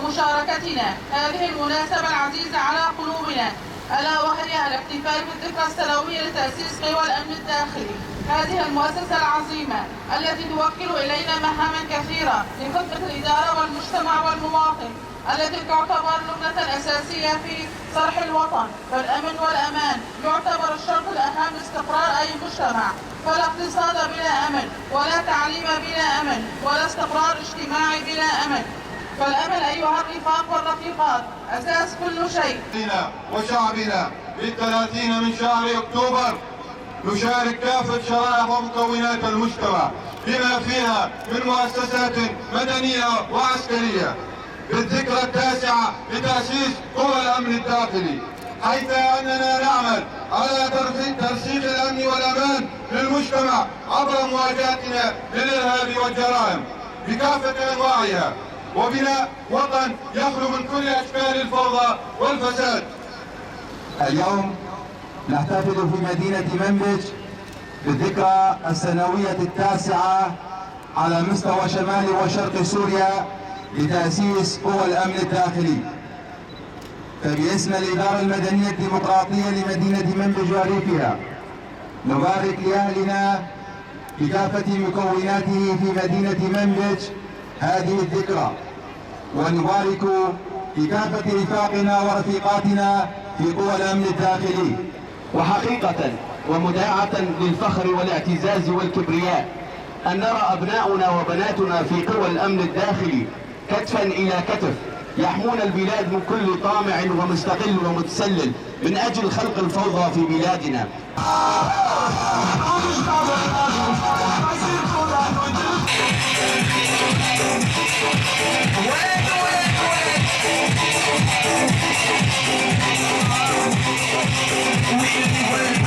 ومشاركتنا هذه المناسبة العزيزة على قلوبنا، ألا وهي الاحتفال بالذكرى السنوية لتأسيس قوى الأمن الداخلي. هذه المؤسسة العظيمة التي توكل إلينا مهاما كثيرة لخدمة الإدارة والمجتمع والمواطن، التي تعتبر نقطة أساسية في صرح الوطن. فالأمن والأمان يعتبر الشرط الأهم لاستقرار أي مجتمع، فلا اقتصاد بلا أمن، ولا تعليم بلا أمن، ولا استقرار اجتماعي بلا أمن. فالأمل أيها الرفاق والرفيقات أساس كل شيء. وشعبنا بالثلاثين من شهر أكتوبر نشارك كافة شرائح ومكونات المجتمع بما فيها من مؤسسات مدنية وعسكرية بالذكرى التاسعة لتأسيس قوى الأمن الداخلي، حيث أننا نعمل على ترسيخ الأمن والأمان للمجتمع عبر مواجهتنا للإرهاب والجرائم بكافة أنواعها، وبناء وطن يخلو من كل أشكال الفوضى والفساد. اليوم نحتفل في مدينة منبج بالذكرى السنوية التاسعة على مستوى شمال وشرق سوريا لتأسيس قوى الأمن الداخلي. فباسم الإدارة المدنية الديمقراطية لمدينة منبج وريفها نبارك لأهلنا بكافة مكوناته في مدينة منبج هذه الذكرى، ونبارك بكافة رفاقنا ورفيقاتنا في قوى الأمن الداخلي. وحقيقة ومداعة للفخر والاعتزاز والكبرياء أن نرى أبناؤنا وبناتنا في قوى الأمن الداخلي كتفا إلى كتف يحمون البلاد من كل طامع ومستقل ومتسلل من أجل خلق الفوضى في بلادنا.